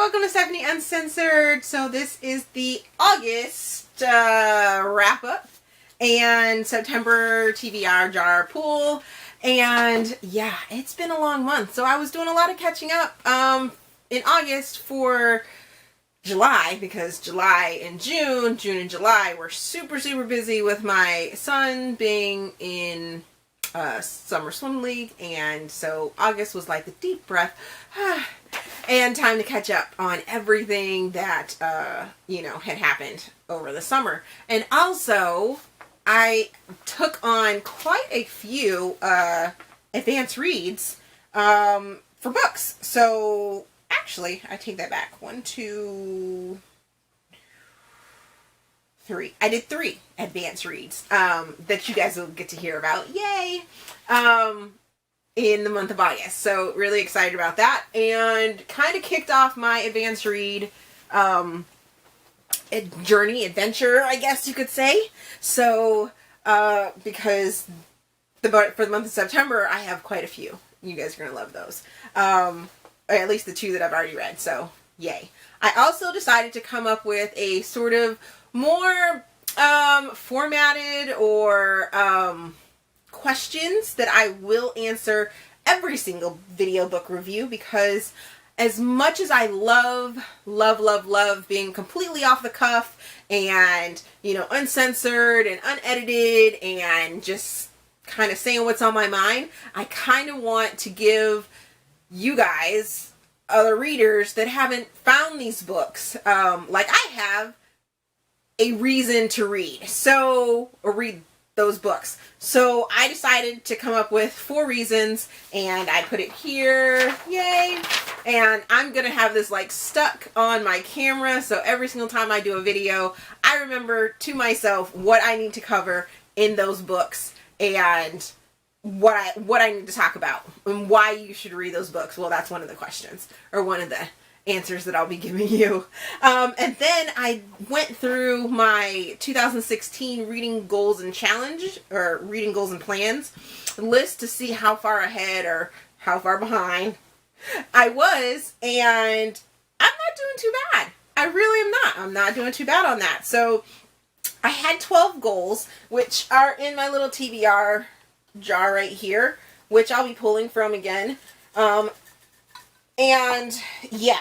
welcome to Stephanie Uncensored. So this is the August wrap-up and September TBR jar pool. And yeah, it's been a long month. So I was doing a lot of catching up in August for July, because July and June and July were super busy with my son being in summer swim league, and so August was like a deep breath and time to catch up on everything that had happened over the summer. And also I took on quite a few advanced reads for books. So actually, I take that back. 1, 2, 3. I did 3 advanced reads that you guys will get to hear about. Yay! In the month of August. So really excited about that. And kind of kicked off my advanced read journey, adventure, I guess you could say. So because for the month of September, I have quite a few. You guys are going to love those. Or at least the 2 that I've already read. So yay. I also decided to come up with a sort of more formatted or questions that I will answer every single video book review, because as much as I love being completely off the cuff and, uncensored and unedited and just kind of saying what's on my mind, I kind of want to give you guys, other readers that haven't found these books, like I have, a reason to read. Or read those books. So I decided to come up with 4 reasons, and I put it here. Yay! And I'm gonna have this like stuck on my camera, so every single time I do a video, I remember to myself what I need to cover in those books and what I need to talk about and why you should read those books. Well, that's one of the questions, or one of the answers that I'll be giving you. And then I went through my 2016 reading goals and challenge, or reading goals and plans list to see how far ahead or how far behind I was, and I'm not doing too bad. I really am not. I'm not doing too bad on that. So I had 12 goals, which are in my little TBR jar right here, which I'll be pulling from again. And yeah,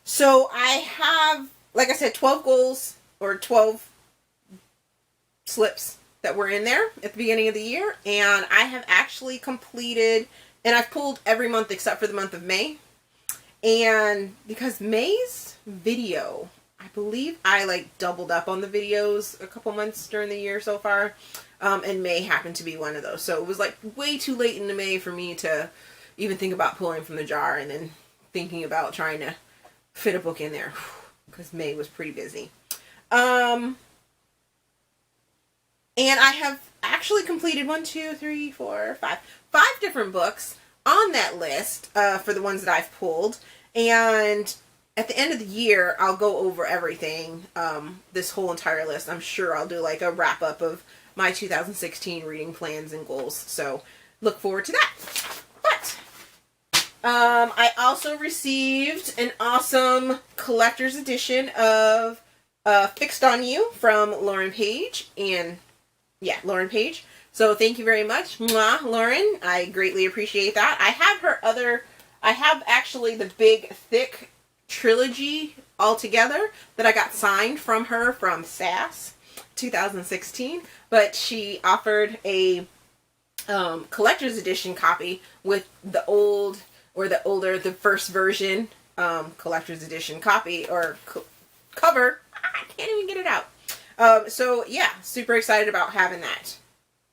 so I have, like I said, 12 goals, or 12 slips that were in there at the beginning of the year, and I have actually completed, and I've pulled every month except for the month of May. And because May's video, I believe I like doubled up on the videos a couple months during the year so far, and May happened to be one of those. So it was like way too late into May for me to even think about pulling from the jar, and then thinking about trying to fit a book in there, because May was pretty busy. And I have actually completed 5 different books on that list for the ones that I've pulled. And at the end of the year, I'll go over everything, this whole entire list. I'm sure I'll do like a wrap up of my 2016 reading plans and goals. So look forward to that. But I also received an awesome collector's edition of Fixed on You from Lauren Page. And yeah, Lauren Page. So thank you very much, mwah, Lauren. I greatly appreciate that. I have actually the big, thick trilogy altogether that I got signed from her from SAS 2016. But she offered a collector's edition copy with the the first version collector's edition copy or cover. I can't even get it out. So yeah, super excited about having that.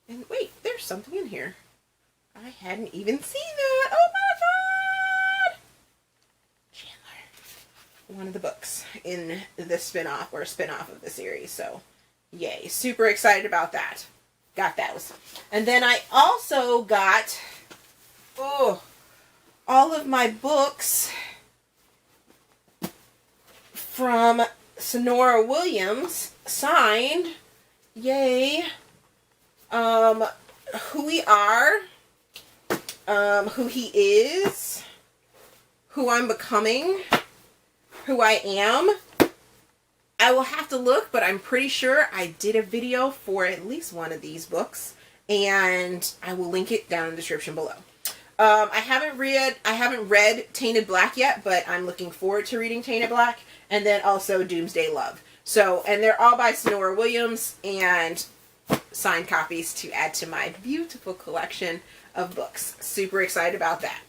And wait, there's something in here. I hadn't even seen that. Oh my god! Chandler. One of the books in the spin-off of the series. So yay, super excited about that. Got those. And then I also got all of my books from Sonora Williams signed. Yay. Who we are, who he is, who I'm becoming, who I am, I will have to look, but I'm pretty sure I did a video for at least one of these books, and I will link it down in the description below. I haven't read Tainted Black yet, but I'm looking forward to reading Tainted Black, and then also Doomsday Love. So, and they're all by Sonora Williams, and signed copies to add to my beautiful collection of books. Super excited about that.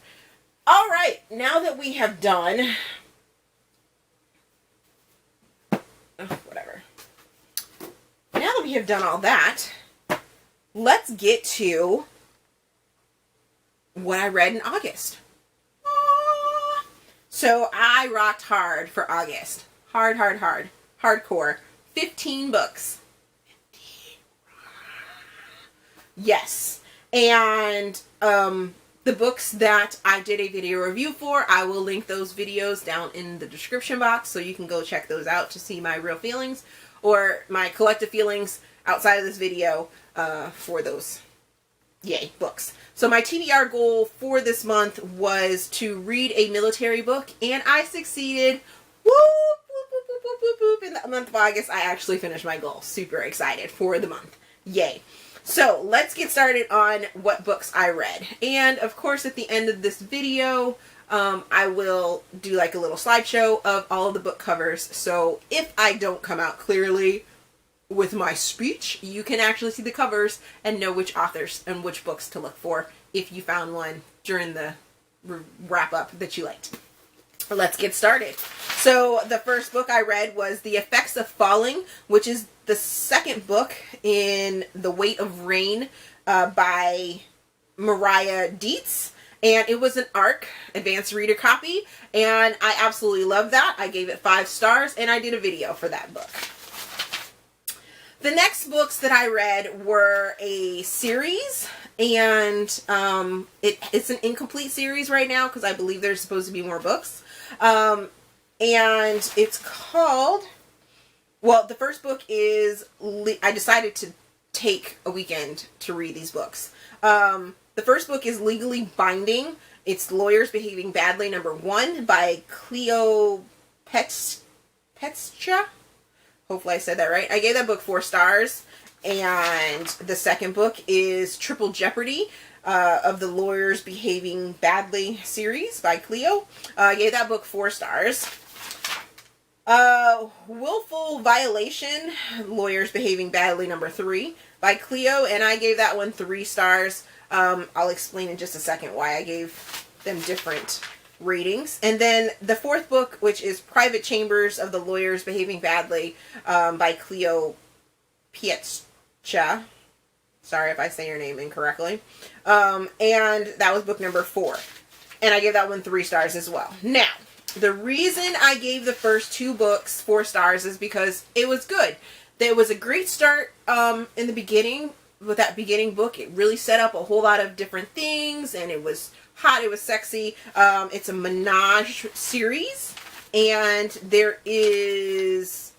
All right, now that we have done... whatever. Now that we have done all that, let's get to what I read in August. So I rocked hard for August. Hardcore. 15 books. Yes. And the books that I did a video review for, I will link those videos down in the description box, so you can go check those out to see my real feelings or my collective feelings outside of this video for those books. So my TBR goal for this month was to read a military book, and I succeeded. Whoop, whoop, whoop, whoop, whoop, whoop, whoop. In the month of August, I actually finished my goal. Super excited for the month. Yay. So let's get started on what books I read. And of course, at the end of this video, I will do like a little slideshow of all of the book covers. So if I don't come out clearly with my speech, you can actually see the covers and know which authors and which books to look for if you found one during the wrap up that you liked. Let's get started. So the first book I read was The Effects of Falling, which is the second book in The Weight of Rain by Mariah Dietz. And it was an ARC, advanced reader copy, and I absolutely love that. I gave it 5 stars, and I did a video for that book. The next books that I read were a series, and it's an incomplete series right now because I believe there's supposed to be more books. And it's called, well, the first book is, I decided to take a weekend to read these books. The first book is Legally Binding. It's Lawyers Behaving Badly, #1 by Cleo Peitsche. Hopefully I said that right. I gave that book 4 stars. And the second book is Triple Jeopardy of the Lawyers Behaving Badly series by Cleo. I gave that book 4 stars. Willful Violation, Lawyers Behaving Badly #3 by Cleo, and I gave that one 3 stars. I'll explain in just a second why I gave them different ratings. And then the fourth book, which is Private Chambers of the Lawyers Behaving Badly by Cleo Peitsche. Sorry if I say your name incorrectly. And that was book number 4. And I gave that one 3 stars as well. Now, the reason I gave the first 2 books 4 stars is because it was good. There was a great start in the beginning with that beginning book. It really set up a whole lot of different things, and it was hot, it was sexy. It's a menage series, and there is,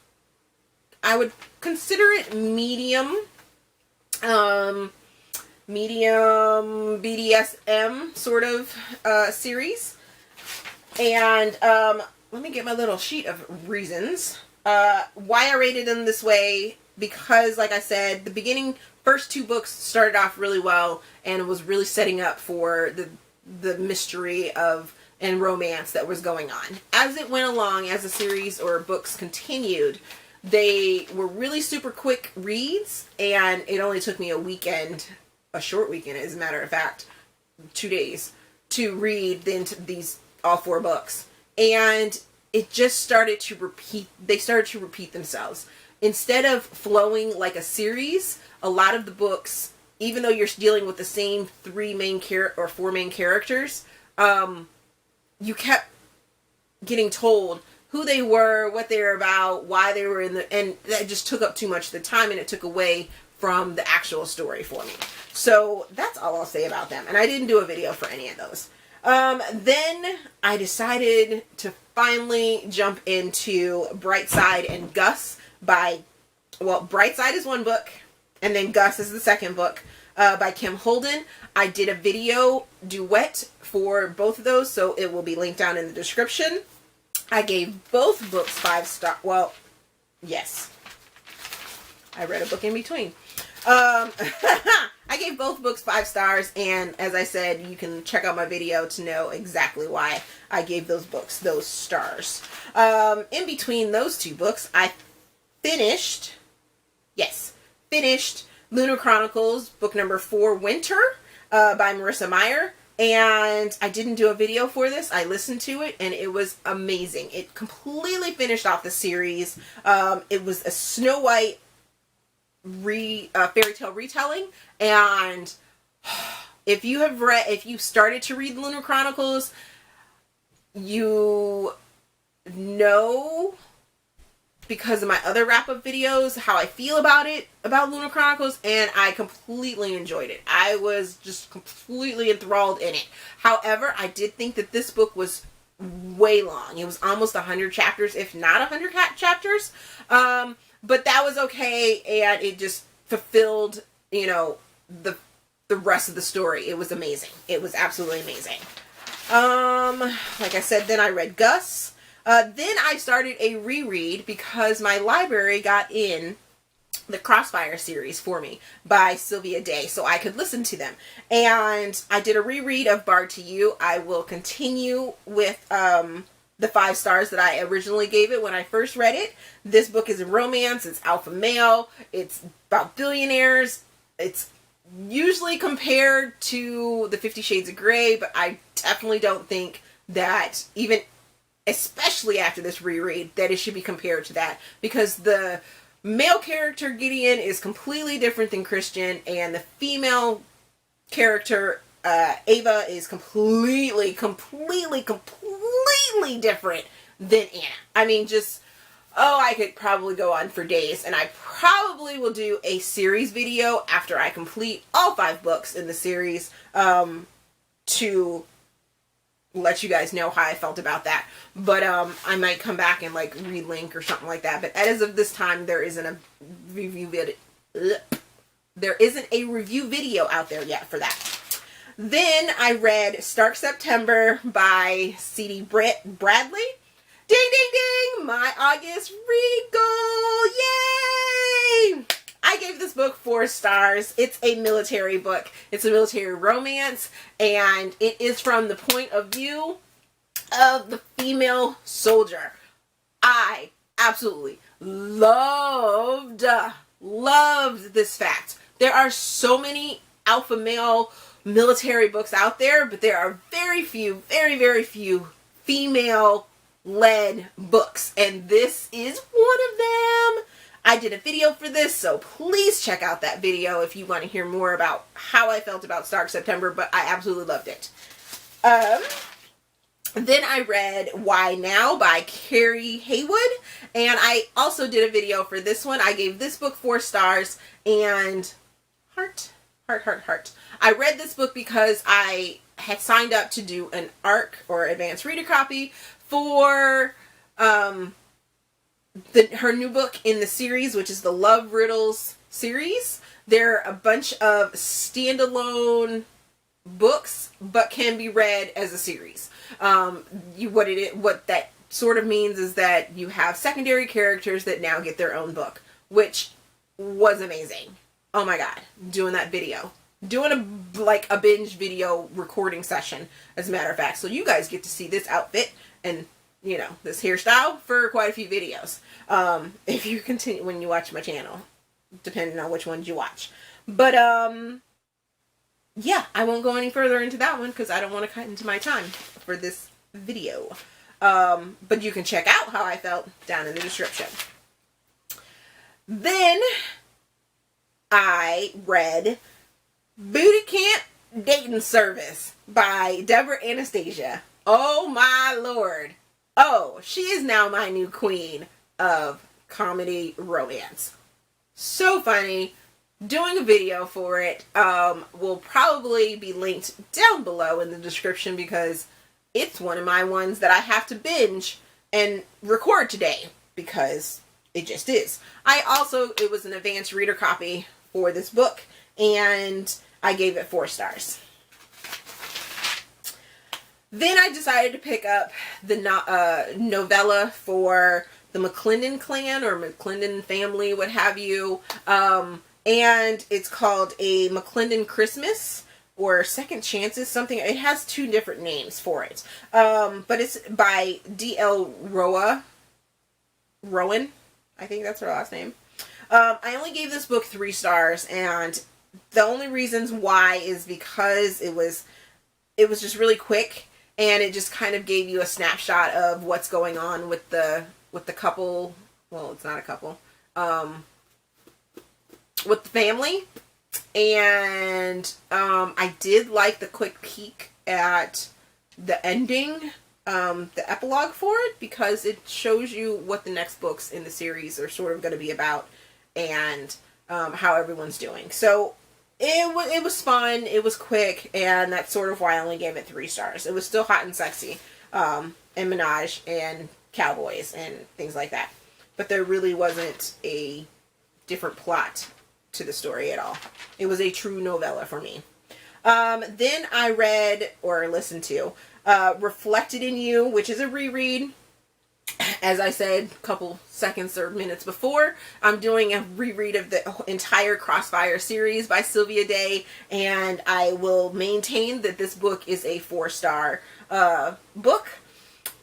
I would consider it medium BDSM sort of series. And let me get my little sheet of reasons why I rated them this way, because like I said, the first 2 books started off really well and was really setting up for the mystery and romance that was going on. As it went along, as the series or books continued, they were really super quick reads, and it only took me a short weekend, as a matter of fact, 2 days, to read these all 4 books. And it just started to repeat. They started to repeat themselves. Instead of flowing like a series, a lot of the books, even though you're dealing with the same 4 main characters, you kept getting told who they were, what they were about, why they were and that just took up too much of the time, and it took away from the actual story for me. So that's all I'll say about them. And I didn't do a video for any of those. Then I decided to finally jump into Brightside and Gus Brightside is one book, and then Gus is the second book, by Kim Holden. I did a video duet for both of those, so it will be linked down in the description. I gave both books 5 stars. Well, yes. I read a book in between. I gave both books 5 stars, and as I said, you can check out my video to know exactly why I gave those books those stars. In between those 2 books, I finished Lunar Chronicles, book number 4, Winter, by Marissa Meyer. And I didn't do a video for this. I listened to it, and it was amazing. It completely finished off the series. It was a Snow White fairy tale retelling, and if you started to read Lunar Chronicles, you know, because of my other wrap-up videos, how I feel about Lunar Chronicles, and I completely enjoyed it. I was just completely enthralled in it. However, I did think that this book was way long. It was almost 100 chapters, if not 100 chapters. But that was okay, and it just fulfilled, the rest of the story. It was amazing. It was absolutely amazing. Like I said, then I read Gus. Then I started a reread because my library got in the Crossfire series for me by Sylvia Day, so I could listen to them. And I did a reread of Bard to You. I will continue with the 5 stars that I originally gave it when I first read it. This book is a romance. It's alpha male. It's about billionaires. It's usually compared to the 50 Shades of Grey, but I definitely don't think that, even especially after this reread, that it should be compared to that, because the male character Gideon is completely different than Christian, and the female character Ava is completely different than Anna. I mean, I could probably go on for days, and I probably will do a series video after I complete all 5 books in the series, to let you guys know how I felt about that. But I might come back and relink or something like that. But as of this time, there isn't a review video out there yet for that. Then I read Stark September by C.D. Bradley. Ding, ding, ding! My August read goal! Yay! I gave this book 4 stars. It's a military book. It's a military romance, and it is from the point of view of the female soldier. I absolutely loved this fact. There are so many alpha male military books out there, but there are very few female-led books, and this is one of them. I did a video for this, so please check out that video if you want to hear more about how I felt about Stark September, but I absolutely loved it. Then I read Why Now by Carrie Haywood, and I also did a video for this one. I gave this book 4 stars, and heart. I read this book because I had signed up to do an ARC, or advanced reader copy, for her new book in the series, which is the Love Riddles series. They're a bunch of standalone books, but can be read as a series. What that sort of means is that you have secondary characters that now get their own book, which was amazing. Oh my god, doing that video. Doing a binge video recording session, as a matter of fact. So you guys get to see this outfit and, this hairstyle for quite a few videos. If you continue, when you watch my channel, depending on which ones you watch. But, yeah, I won't go any further into that one because I don't want to cut into my time for this video. But you can check out how I felt down in the description. Then I read Booty Camp Dating Service by Deborah Anastasia. Oh my lord. Oh, she is now my new queen of comedy romance. So funny. Doing a video for it will probably be linked down below in the description because it's one of my ones that I have to binge and record today because it just is. It was an advanced reader copy for this book, and I gave it 4 stars. Then I decided to pick up the novella for the McLendon clan or McLendon family, what have you. And it's called A McLendon Christmas or Second Chances, something. It has 2 different names for it. But it's by D.L. Roan. I think that's her last name. I only gave this book 3 stars, and the only reasons why is because it was just really quick, and it just kind of gave you a snapshot of what's going on with the couple. Well, it's not a couple. With the family. And I did like the quick peek at the ending, the epilogue for it, because it shows you what the next books in the series are sort of going to be about, and how everyone's doing. So it was fun, it was quick, and that's sort of why I only gave it 3 stars. It was still hot and sexy, and menage and cowboys and things like that. But there really wasn't a different plot to the story at all. It was a true novella for me. Then I read, or listened to, Reflected in You, which is a reread. As I said a couple seconds or minutes before, I'm doing a reread of the entire Crossfire series by Sylvia Day, and I will maintain that this book is a 4-star book.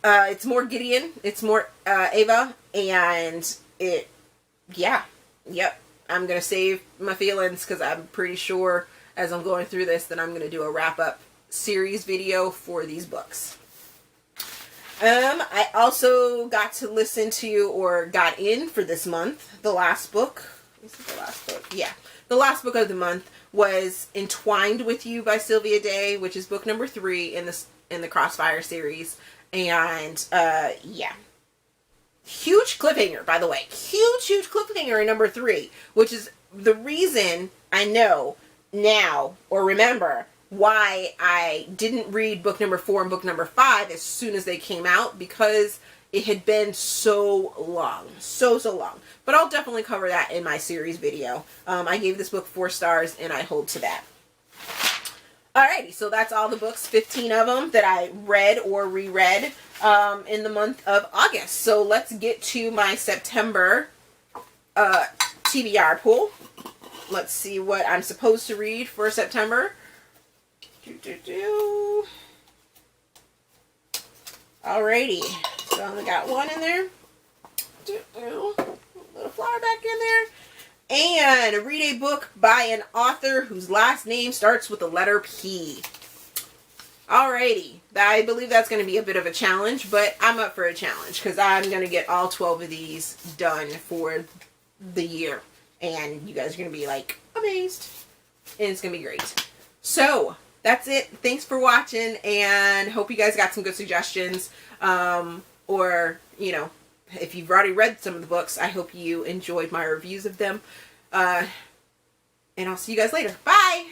It's more Gideon, it's more Ava, and I'm going to save my feelings because I'm pretty sure as I'm going through this that I'm going to do a wrap-up series video for these books. I also got to listen to, or got in for this month, the last book. Is it the last book? Yeah. The last book of the month was Entwined with You by Sylvia Day, which is book number 3 in the Crossfire series. And, huge cliffhanger, by the way. Huge cliffhanger in number 3, which is the reason I know now, or remember, why I didn't read book number 4 and book number 5 as soon as they came out, because it had been so long. So long. But I'll definitely cover that in my series video. I gave this book 4 stars, and I hold to that. Alrighty, so that's all the books, 15 of them, that I read or reread in the month of August. So let's get to my September TBR pool. Let's see what I'm supposed to read for September. Alrighty, so I only got 1 in there. Little flower back in there. And read a book by an author whose last name starts with the letter P. Alrighty, I believe that's going to be a bit of a challenge, but I'm up for a challenge because I'm going to get all 12 of these done for the year. And you guys are going to be like amazed. And it's going to be great. So that's it. Thanks for watching, and hope you guys got some good suggestions. Or, you know, if you've already read some of the books, I hope you enjoyed my reviews of them. And I'll see you guys later. Bye!